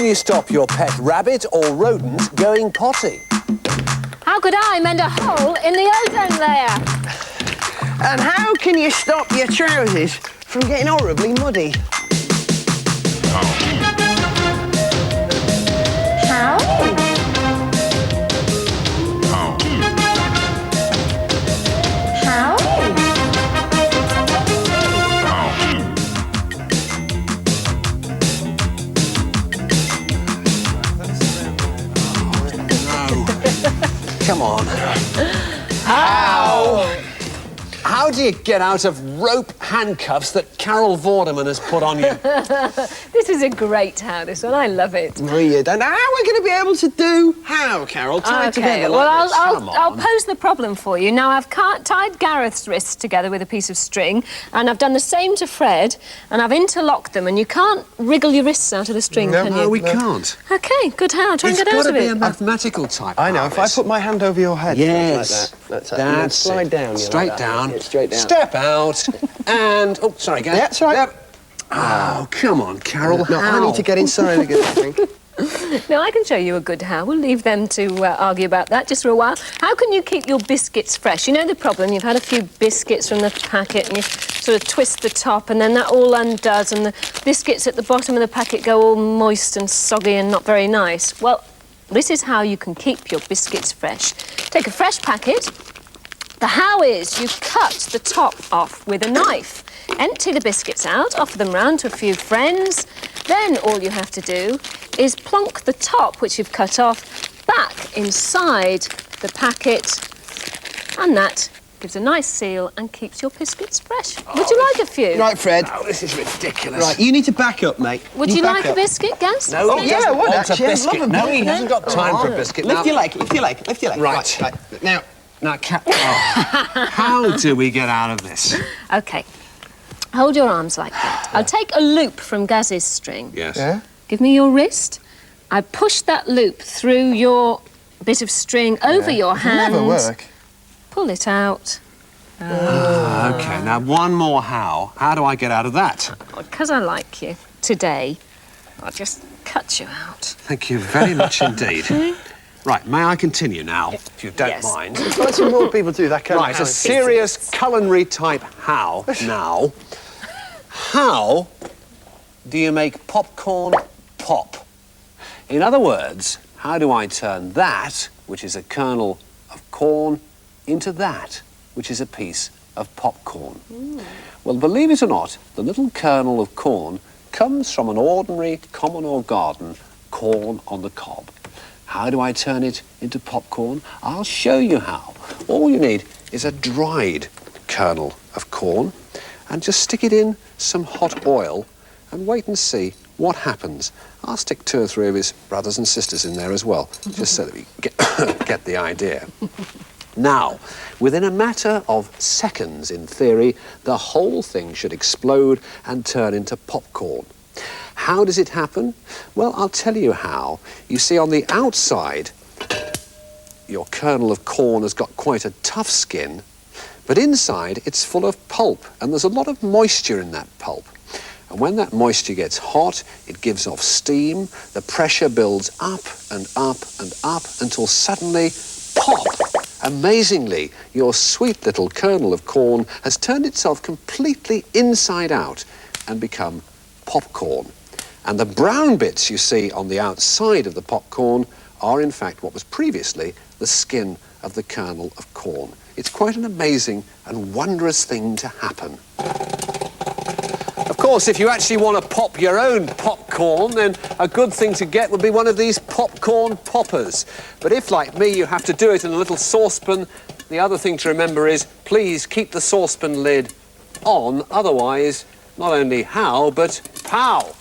can you stop your pet rabbit or rodent going potty? How could I mend a hole in the ozone layer? And how can you stop your trousers from getting horribly muddy? How? How? Come on. How? How do you get out of rope handcuffs that Carol Vorderman has put on you? This is a great how, this one. I love it. No, you don't. How are we going to be able to do how, Carol? Tie it together like well, this. I'll pose the problem for you. Now, I've tied Gareth's wrists together with a piece of string, and I've done the same to Fred, and I've interlocked them, and you can't wriggle your wrists out of the string, can you? No, we can't. OK, good how. Try and get out of it. It's got to be a mathematical type. I know. If I put my hand over your head... Yes. Like that. That's slide down. Straight like down. Yeah, straight down. Step out. And... Oh, sorry, Gareth. Yeah, that's right. Yep. Oh, come on, Carol. No, I need to get inside again, I think. No, I can show you a good how. We'll leave them to argue about that just for a while. How can you keep your biscuits fresh? You know the problem, you've had a few biscuits from the packet and you sort of twist the top and then that all undoes and the biscuits at the bottom of the packet go all moist and soggy and not very nice. Well, this is how you can keep your biscuits fresh. Take a fresh packet. The how is you cut the top off with a knife. Empty the biscuits out, offer them round to a few friends. Then all you have to do is plonk the top, which you've cut off, back inside the packet. And that gives a nice seal and keeps your biscuits fresh. Would you like a few? Right, Fred. Oh, this is ridiculous. Right, you need to back up, mate. Would you like a biscuit, Gaz? No, he doesn't want actually, a I'd love biscuit. a No, he biscuit. hasn't got time for a biscuit. Lift your leg, lift your leg, lift your leg. Right. Now, how do we get out of this? OK. Hold your arms like that. I'll take a loop from Gaz's string. Yes. yeah? Give me your wrist. I push that loop through your bit of string over your hand. Never work. Pull it out. OK, now one more how. How do I get out of that? Because I like you today, I'll just cut you out. Thank you very much indeed. Right, may I continue now, if you don't Yes. mind? Lots of more people do that kind Right, of a serious culinary type how now. How do you make popcorn pop? In other words, how do I turn that, which is a kernel of corn, into that, which is a piece of popcorn? Well, believe it or not, the little kernel of corn comes from an ordinary common or garden corn on the cob. How do I turn it into popcorn? I'll show you how. All you need is a dried kernel of corn and just stick it in some hot oil and wait and see what happens. I'll stick 2 or 3 of his brothers and sisters in there as well, just so that we get the idea. Now, within a matter of seconds, in theory, the whole thing should explode and turn into popcorn. How does it happen? Well, I'll tell you how. You see, on the outside, your kernel of corn has got quite a tough skin, but inside it's full of pulp, and there's a lot of moisture in that pulp. And when that moisture gets hot, it gives off steam, the pressure builds up and up and up until suddenly, pop! Amazingly, your sweet little kernel of corn has turned itself completely inside out and become popcorn. And the brown bits you see on the outside of the popcorn are in fact what was previously the skin of the kernel of corn. It's quite an amazing and wondrous thing to happen. Of course, if you actually want to pop your own popcorn, then a good thing to get would be one of these popcorn poppers. But if, like me, you have to do it in a little saucepan, the other thing to remember is please keep the saucepan lid on, otherwise, not only how, but pow!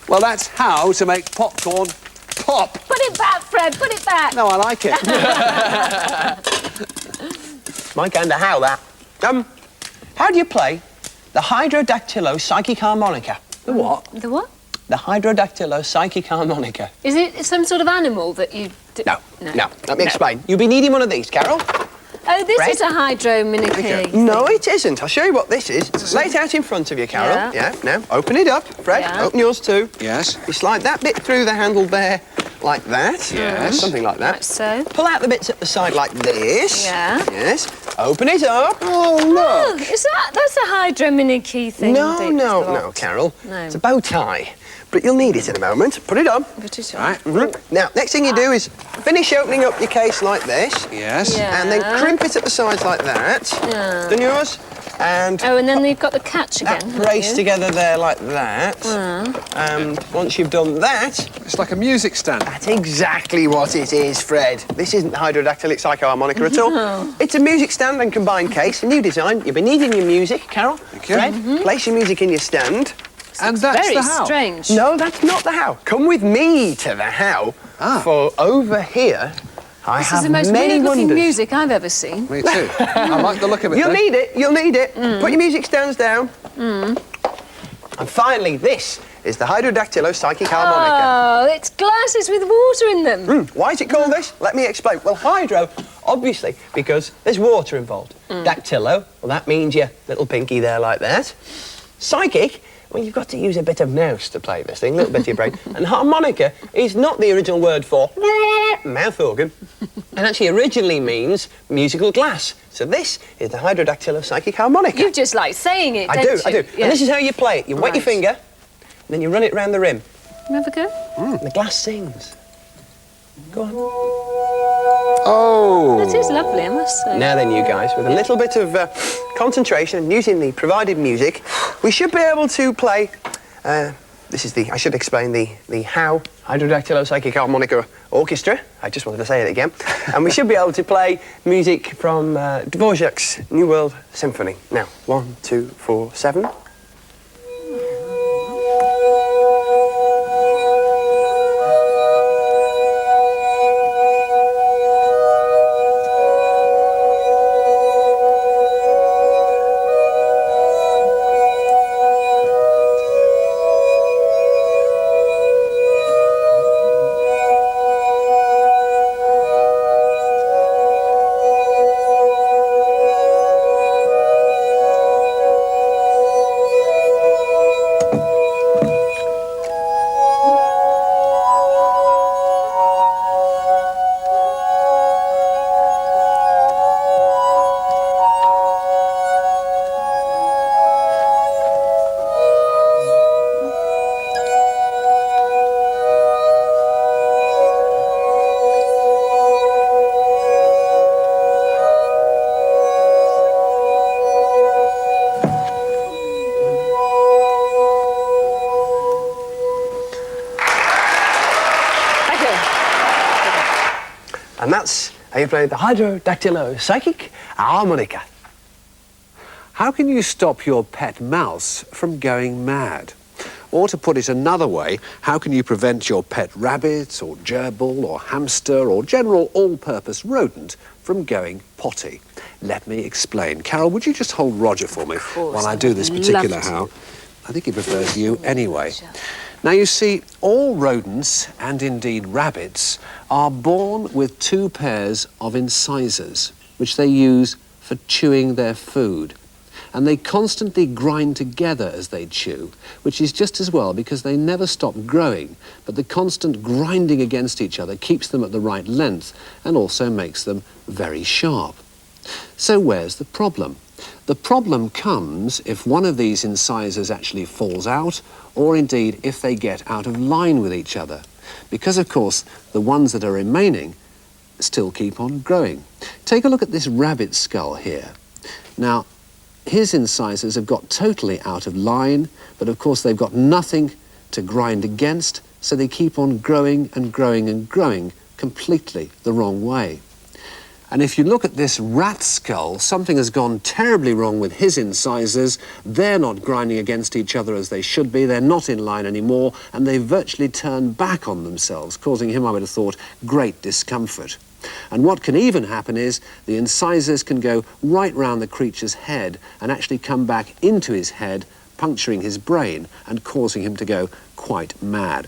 Well, that's how to make popcorn pop. Put it back, Fred, put it back. No, I like it. My kind of how, that. How do you play the hydrodactylo-psychic harmonica? The what? The what? The hydrodactylo-psychic harmonica. Is it some sort of animal that you... No. Let me explain. You'll be needing one of these, Carol. Oh, this Fred? is a hydro mini key. No, it isn't. I'll show you what this is. Lay it out in front of you, Carol. Yeah. Now, open it up. Fred, Yeah. open yours too. Yes. You slide that bit through the handle there, like that. Yes. Something like that. Like so. Pull out the bits at the side like this. Yeah. Yes. Open it up. Oh, Oh, look. that's a hydro mini key thing. No, Carol. No. It's a bow tie. But you'll need it in a moment. Put it on. Put it on. Right. Now, next thing you do is finish opening up your case like this. Yes. Yeah. And then crimp it at the sides like that. Yeah. Done yours? And Oh, and then you've got the catch again. that haven't brace you? together there like that. And once you've done that, It's like a music stand. that's exactly what it is, Fred. This isn't hydrodactylic psychoharmonica at all. It's a music stand and combined case, a new design. You've been needing your music, Carol. Thank you. Fred, place your music in your stand. And that's Very the how. strange. No, that's not the how. Come with me to the how. For over here, I This have is the most many weird-looking wonders. music I've ever seen. Me too. I like the look of it. You'll though. need it, you'll need it. Put your music stands down. And finally, this is the hydrodactylo psychic harmonica. Oh, it's glasses with water in them. Why is it called this? Let me explain. Well, hydro, obviously, because there's water involved. Dactylo, well, that means your little pinky there like that. Psychic, well, you've got to use a bit of mouse to play this thing, a little bit of your brain. And harmonica is not the original word for mouth organ. It actually originally means musical glass. So this is the hydrodactylo psychic harmonica. You just like saying it, I don't do. you? Yeah. And this is how you play it. You wet your Right. finger, and then you run it round the rim. You have a go? And the glass sings. Go on. Oh. That is lovely, I must say. Now then, you guys, with a little bit of concentration and using the provided music, we should be able to play. I should explain the how hydrodactylo psychic harmonica orchestra. I just wanted to say it again. And we should be able to play music from Dvorak's New World Symphony. Now, 1, 2, 4, 7. And that's how you play the hydrodactylo psychic harmonica. How can you stop your pet mouse from going mad? Or to put it another way, how can you prevent your pet rabbit or gerbil or hamster or general all-purpose rodent from going potty? Let me explain. Carol, would you just hold Roger for me while I do this particular how? I think he prefers you anyway. Now, you see, all rodents, and indeed rabbits, are born with two pairs of incisors, which they use for chewing their food. And they constantly grind together as they chew, which is just as well because they never stop growing, but the constant grinding against each other keeps them at the right length and also makes them very sharp. So where's the problem? The problem comes if one of these incisors actually falls out, or indeed if they get out of line with each other. Because, of course, the ones that are remaining still keep on growing. Take a look at this rabbit skull here. Now, his incisors have got totally out of line, but of course they've got nothing to grind against, so they keep on growing and growing and growing completely the wrong way. And if you look at this rat skull, something has gone terribly wrong with his incisors. They're not grinding against each other as they should be. They're not in line anymore, and they virtually turn back on themselves, causing him, I would have thought, great discomfort. And what can even happen is the incisors can go right round the creature's head and actually come back into his head, puncturing his brain and causing him to go quite mad.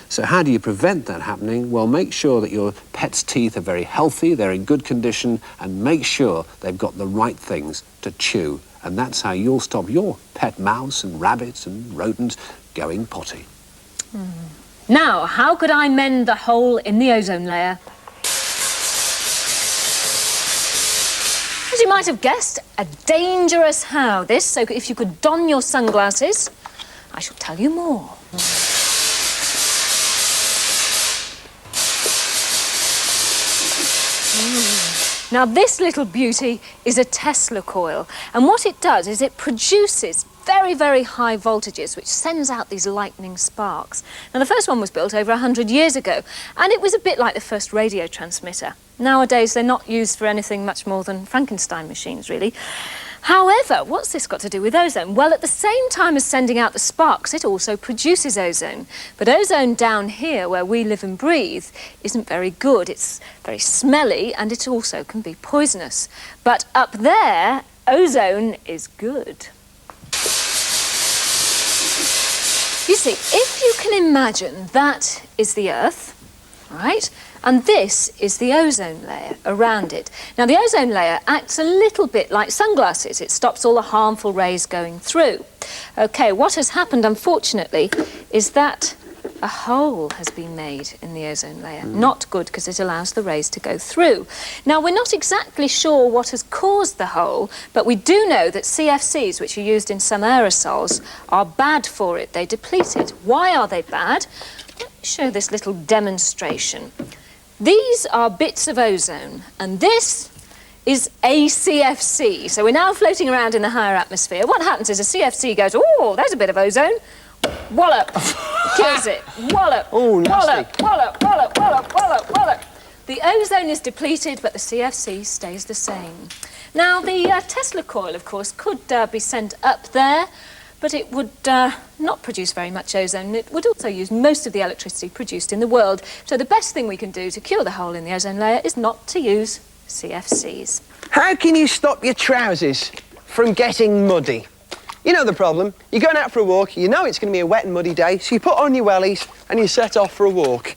So how do you prevent that happening? Well, make sure that your pet's teeth are very healthy, they're in good condition, and make sure they've got the right things to chew. And that's how you'll stop your pet mouse and rabbits and rodents going potty. Now, how could I mend the hole in the ozone layer? As you might have guessed, a dangerous how. This, so if you could don your sunglasses, I shall tell you more. Now, this little beauty is a Tesla coil, and what it does is it produces very, very high voltages, which sends out these lightning sparks. Now, the first one was built over 100 years ago, and it was a bit like the first radio transmitter. Nowadays, they're not used for anything much more than Frankenstein machines, really. However, what's this got to do with ozone? Well, at the same time as sending out the sparks, it also produces ozone. But ozone down here, where we live and breathe, isn't very good. It's very smelly, and it also can be poisonous. But up there, ozone is good. You see, if you can imagine that is the Earth, right? And this is the ozone layer around it. Now, the ozone layer acts a little bit like sunglasses. It stops all the harmful rays going through. OK, what has happened, unfortunately, is that a hole has been made in the ozone layer. Not good, because it allows the rays to go through. Now, we're not exactly sure what has caused the hole, but we do know that CFCs, which are used in some aerosols, are bad for it. They deplete it. Why are they bad? Let me show this little demonstration. These are bits of ozone, and this is a CFC. So we're now floating around in the higher atmosphere. What happens is a CFC goes, oh, there's a bit of ozone. Wallop. Kills it. Wallop. Oh, nasty. Wallop, wallop, wallop, wallop, wallop, wallop. The ozone is depleted, but the CFC stays the same. Now, the Tesla coil, of course, could be sent up there, but it would not produce very much ozone. It would also use most of the electricity produced in the world. So the best thing we can do to cure the hole in the ozone layer is not to use CFCs. How can you stop your trousers from getting muddy? You know the problem. You're going out for a walk, you know it's going to be a wet and muddy day, so you put on your wellies and you set off for a walk.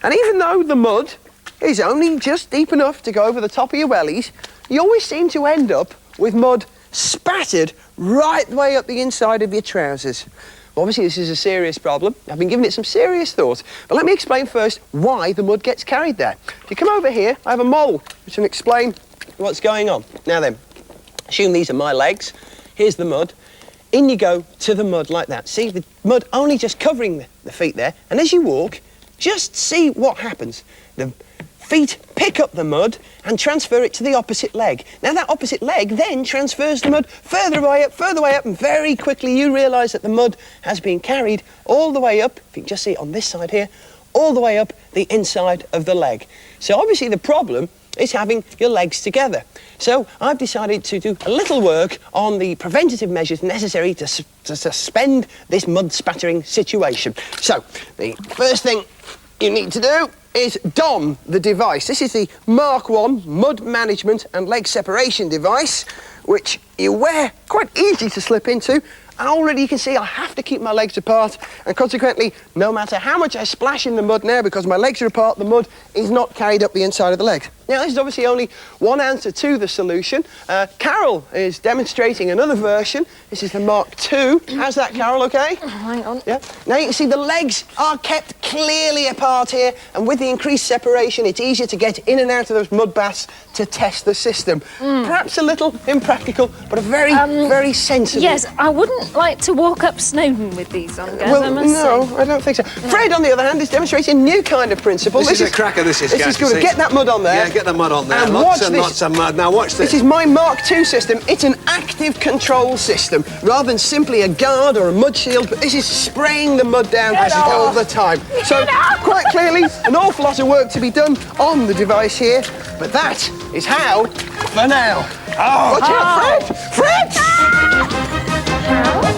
And even though the mud is only just deep enough to go over the top of your wellies, you always seem to end up with mud spattered right the way up the inside of your trousers. Well, obviously, this is a serious problem. I've been giving it some serious thought. But let me explain first why the mud gets carried there. If you come over here, I have a model which can explain what's going on. Now then, assume these are my legs. Here's the mud. In you go to the mud like that. See, the mud only just covering the feet there. And as you walk, just see what happens. The feet pick up the mud and transfer it to the opposite leg. Now, that opposite leg then transfers the mud further away up, and very quickly you realise that the mud has been carried all the way up, if you can just see it on this side here, all the way up the inside of the leg. So obviously the problem is having your legs together. So I've decided to do a little work on the preventative measures necessary to suspend this mud spattering situation. So the first thing you need to do is don the device. This is the Mark I mud management and leg separation device, which you wear quite easy to slip into. And already you can see I have to keep my legs apart, and consequently, no matter how much I splash in the mud now, because my legs are apart, the mud is not carried up the inside of the leg. Now, this is obviously only one answer to the solution. Carol is demonstrating another version. This is the Mark II. How's that, Carol, okay? Hang on. Yeah. Now, you can see the legs are kept clearly apart here, and with the increased separation, it's easier to get in and out of those mud baths to test the system. Perhaps a little impractical, but a very, very sensible. Yes, I wouldn't like to walk up Snowdon with these on, Gaz, I must say. I don't think so. Fred, on the other hand, is demonstrating a new kind of principle. This is a cracker, this is, This is good. Get that mud on there. Yeah, get the mud on there. And Lots watch and this. lots of mud. Now watch this. This is my Mark II system. It's an active control system, rather than simply a guard or a mud shield, but this is spraying the mud down all the time. So, quite clearly, an awful lot of work to be done on the device here, but that is how for now. Oh, watch out, Fred! Fred!